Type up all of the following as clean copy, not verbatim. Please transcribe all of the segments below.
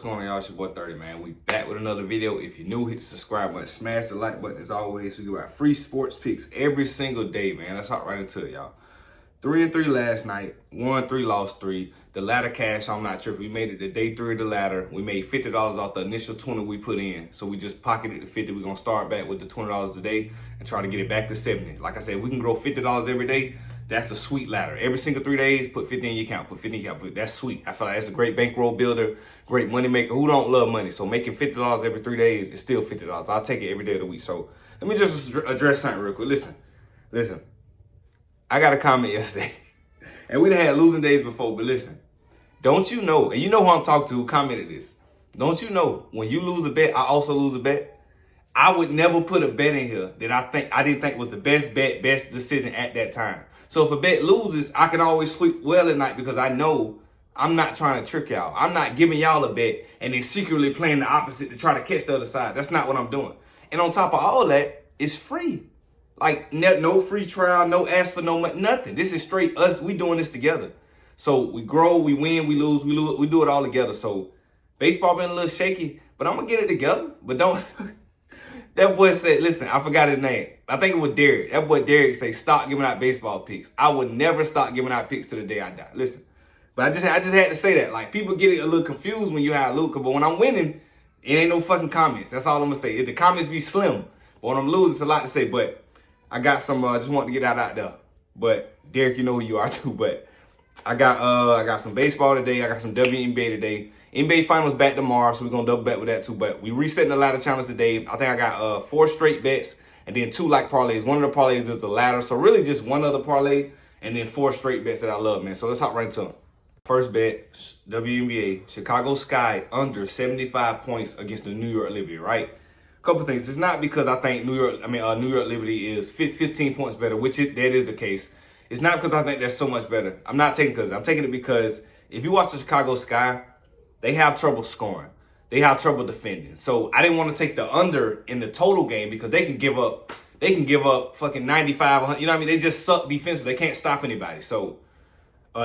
What's going on, y'all? It's your boy 30, man. We back with another video. If you're new, hit the subscribe button, smash the like button. As always, we got free sports picks every single day, man. Let's hop right into it, y'all. 3-3 last night. 1-3, lost 3. The ladder cash, I'm not tripping. We made it to day 3 of the ladder. We made $50 off the initial 20 we put in. So we just pocketed the 50. We're going to start back with the $20 a day and try to get it back to 70. Like I said, we can grow $50 every day. That's a sweet ladder. Every single 3 days, put 50 in your account. Put 50 in your account. That's sweet. I feel like that's a great bankroll builder, great money maker. Who don't love money? So making $50 every 3 days is still $50. I'll take it every day of the week. So let me just address something real quick. Listen. I got a comment yesterday. And we done had losing days before, but listen. Don't you know, and you know who I'm talking to who commented this. Don't you know, when you lose a bet, I also lose a bet? I would never put a bet in here that I didn't think was the best bet, best decision at that time. So if a bet loses, I can always sleep well at night because I know I'm not trying to trick y'all. I'm not giving y'all a bet and then secretly playing the opposite to try to catch the other side. That's not what I'm doing. And on top of all that, it's free. Like, no free trial, no ask for no money, nothing. This is straight us. We doing this together. So we grow, we win, we lose, we do it all together. So baseball been a little shaky, but I'm going to get it together. But don't... That boy said, listen, I forgot his name. I think it was Derek. That boy Derek say, stop giving out baseball picks. I would never stop giving out picks to the day I die. Listen, but I just had to say that. Like, people get a little confused when you have Luca, but when I'm winning, it ain't no fucking comments. That's all I'm going to say. If the comments be slim, but when I'm losing, it's a lot to say. But I got some, just want to get out there. But Derek, you know who you are too. But I got some baseball today. I got some WNBA today. NBA Finals back tomorrow, so we're going to double back with that too. But we resetting the ladder challenge today. I think I got 4 straight bets and then 2 like parlays. One of the parlays is the ladder. So really just one other parlay and then 4 straight bets that I love, man. So let's hop right into them. First bet, WNBA, Chicago Sky under 75 points against the New York Liberty, right? Couple things. It's not because I think New York Liberty is 15 points better, which that is the case. It's not because I think they're so much better. I'm not taking because I'm taking it because if you watch the Chicago Sky, they have trouble scoring. They have trouble defending. So I didn't want to take the under in the total game because they can give up fucking 95, 100. You know what I mean? They just suck defensively. They can't stop anybody. So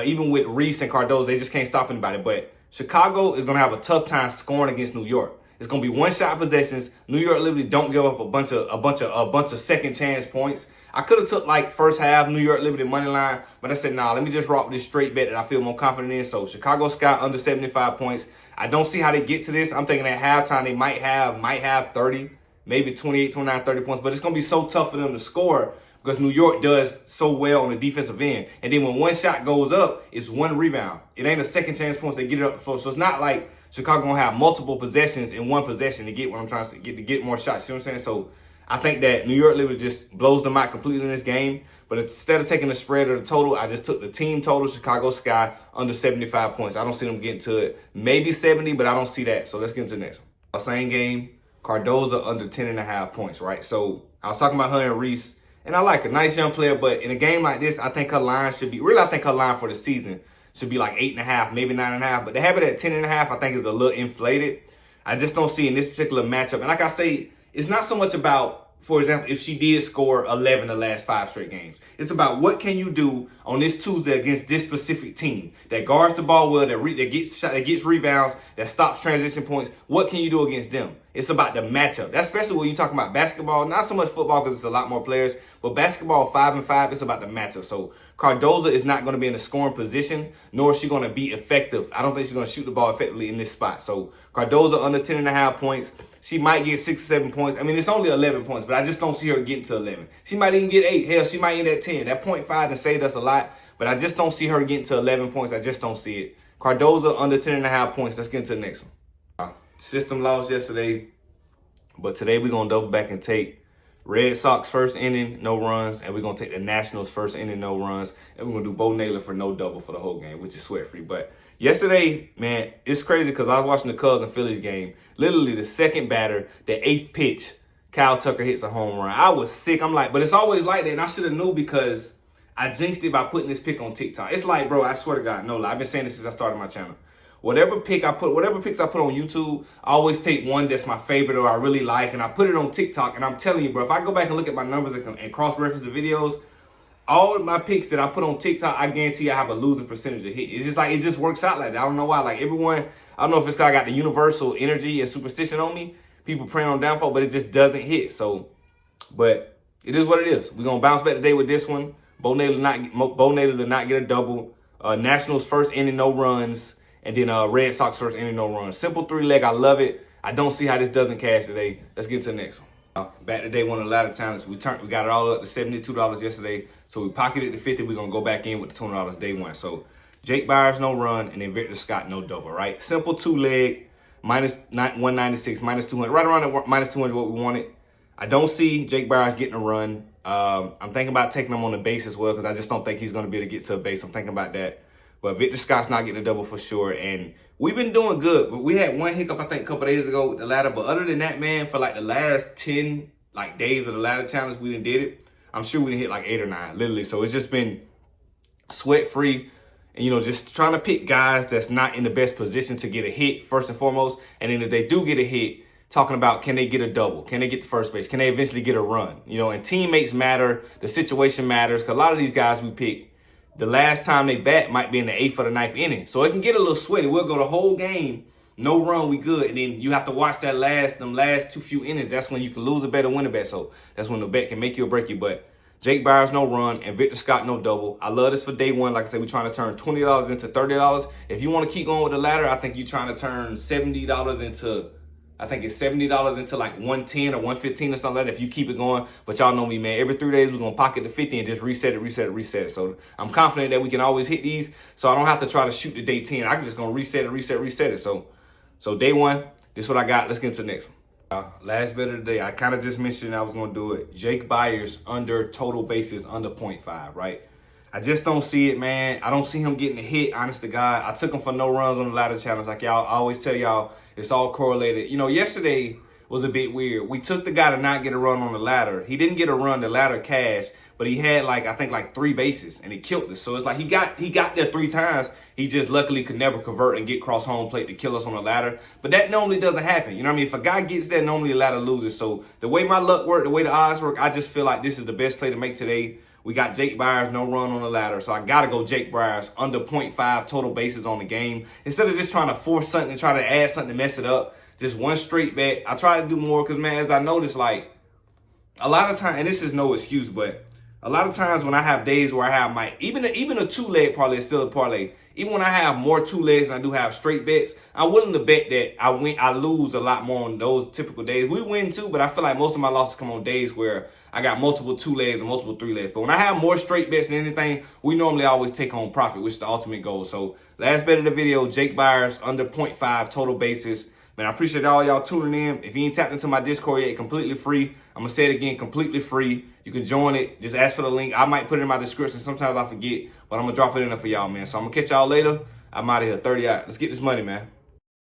even with Reese and Cardozo, they just can't stop anybody. But Chicago is going to have a tough time scoring against New York. It's going to be one-shot possessions. New York Liberty don't give up a bunch of second chance points. I could have took like first half New York Liberty money line, but I said, nah, let me just rock with this straight bet that I feel more confident in. So Chicago Sky under 75 points. I don't see how they get to this. I'm thinking at halftime they might have 30, maybe 28, 29, 30 points, but it's going to be so tough for them to score because New York does so well on the defensive end. And then when one shot goes up, it's one rebound. It ain't a second chance points they get it up for. So it's not like Chicago going to have multiple possessions in one possession to get what I'm trying to get more shots. You know what I'm saying? So I think that New York Liberty just blows them out completely in this game. But instead of taking the spread or the total, I just took the team total, Chicago Sky, under 75 points. I don't see them getting to it. Maybe 70, but I don't see that. So let's get into the next one. Same game, Cardozo under 10.5 points, right? So I was talking about her and Reese, and I like her. Nice young player, but in a game like this, I think her line should be, really I think her line for the season should be like 8.5, maybe 9.5. But to have it at 10.5, I think is a little inflated. I just don't see in this particular matchup. And like I say, it's not so much about, for example, if she did score 11 the last 5 straight games. It's about what can you do on this Tuesday against this specific team that guards the ball well, that gets rebounds, that stops transition points. What can you do against them? It's about the matchup. That's especially when you're talking about basketball. Not so much football because it's a lot more players, but basketball 5-5, it's about the matchup. So Cardozo is not going to be in a scoring position, nor is she going to be effective. I don't think she's going to shoot the ball effectively in this spot. So Cardozo under 10.5 points. She might get 6 or 7 points. I mean, it's only 11 points, but I just don't see her getting to 11. She might even get 8. Hell, she might end at 10. That 0.5 that saved us a lot, but I just don't see her getting to 11 points. I just don't see it. Cardozo under 10.5 points. Let's get into the next one. System lost yesterday, but today we're going to double back and take Red Sox first inning, no runs, and we're going to take the Nationals first inning, no runs, and we're going to do Bo Naylor for no double for the whole game, which is sweat-free. But yesterday, man, it's crazy because I was watching the Cubs and Phillies game. Literally the second batter, the 8th pitch, Kyle Tucker hits a home run. I was sick. I'm like, but it's always like that, and I should have knew because I jinxed it by putting this pick on TikTok. It's like, bro, I swear to God, no lie. I've been saying this since I started my channel. Whatever picks I put on YouTube, I always take one that's my favorite or I really like, and I put it on TikTok. And I'm telling you, bro, if I go back and look at my numbers and cross-reference the videos, all of my picks that I put on TikTok, I guarantee I have a losing percentage of hit. It's just like, it just works out like that. I don't know why. Like everyone, I don't know if it's because I got the universal energy and superstition on me. People praying on downfall, but it just doesn't hit. So, but it is what it is. We're going to bounce back today with this one. Bo Naylor to not get a double. Nationals first inning, no runs. And then Red Sox first inning, no runs. Simple 3-leg. I love it. I don't see how this doesn't cash today. Let's get to the next one. Back today, one of the ladder challenges. We got it all up to $72 yesterday. So we pocketed the 50. We're going to go back in with the $20 day one. So Jake Byers, no run. And then Victor Scott, no double, right? Simple 2-leg. Minus 196, minus 200. Right around at minus 200 what we wanted. I don't see Jake Byers getting a run. I'm thinking about taking him on the base as well because I just don't think he's going to be able to get to a base. I'm thinking about that. But Victor Scott's not getting a double for sure. And we've been doing good. But we had one hiccup, I think, a couple days ago with the ladder. But other than that, man, for like the last 10 days of the ladder challenge, we didn't did it. I'm sure we didn't hit like 8 or 9, literally. So it's just been sweat-free. And, you know, just trying to pick guys that's not in the best position to get a hit, first and foremost. And then if they do get a hit, talking about can they get a double? Can they get to first base? Can they eventually get a run? You know, and teammates matter. The situation matters. Because a lot of these guys we pick, the last time they bat might be in the 8th or the 9th inning. So it can get a little sweaty. We'll go the whole game, no run, we good. And then you have to watch them last too few innings. That's when you can lose a bet or win a bet. So that's when the bet can make you or break you. But Jake Byers, no run, and Victor Scott, no double. I love this for day one. Like I said, we're trying to turn $20 into $30. If you want to keep going with the ladder, I think you're trying to turn $70 into, I think it's $70 into like 110 or 115 or something like that if you keep it going. But y'all know me, man. Every 3 days, we're going to pocket the 50 and just reset it. So I'm confident that we can always hit these. So I don't have to try to shoot the day 10. I can just going to reset it. So day one, this is what I got. Let's get into the next one. Last bet of the day, I kind of just mentioned I was going to do it. Jake Byers under total bases under 0.5, right? I just don't see it, man. I don't see him getting a hit, honest to God. I took him for no runs on the ladder challenge. Like y'all, I always tell y'all, it's all correlated. You know, yesterday was a bit weird. We took the guy to not get a run on the ladder. He didn't get a run, the ladder cashed, but he had I think 3 bases and he killed us. So it's like he got there 3 times. He just luckily could never convert and get cross home plate to kill us on the ladder. But that normally doesn't happen. You know what I mean? If a guy gets that, normally the ladder loses. So the way my luck worked, the way the odds work, I just feel like this is the best play to make today. We got Jake Byers, no run on the ladder. So I got to go Jake Byers under 0.5 total bases on the game. Instead of just trying to force something and try to add something to mess it up, just one straight bet. I try to do more because, man, as I noticed, like, a lot of times, and this is no excuse, but a lot of times when I have days where I have even a 2-leg parlay is still a parlay. Even when I have more 2 legs and I do have straight bets, I'm willing to bet that I lose a lot more on those typical days. We win too, but I feel like most of my losses come on days where I got multiple 2 legs and multiple 3 legs. But when I have more straight bets than anything, we normally always take home profit, which is the ultimate goal. So last bet of the video, Jake Byers under 0.5 total bases. Man, I appreciate all y'all tuning in. If you ain't tapped into my Discord yet, completely free. I'm going to say it again, completely free. You can join it. Just ask for the link. I might put it in my description. Sometimes I forget, but I'm going to drop it in there for y'all, man. So I'm going to catch y'all later. I'm out of here. 30 out. Let's get this money, man.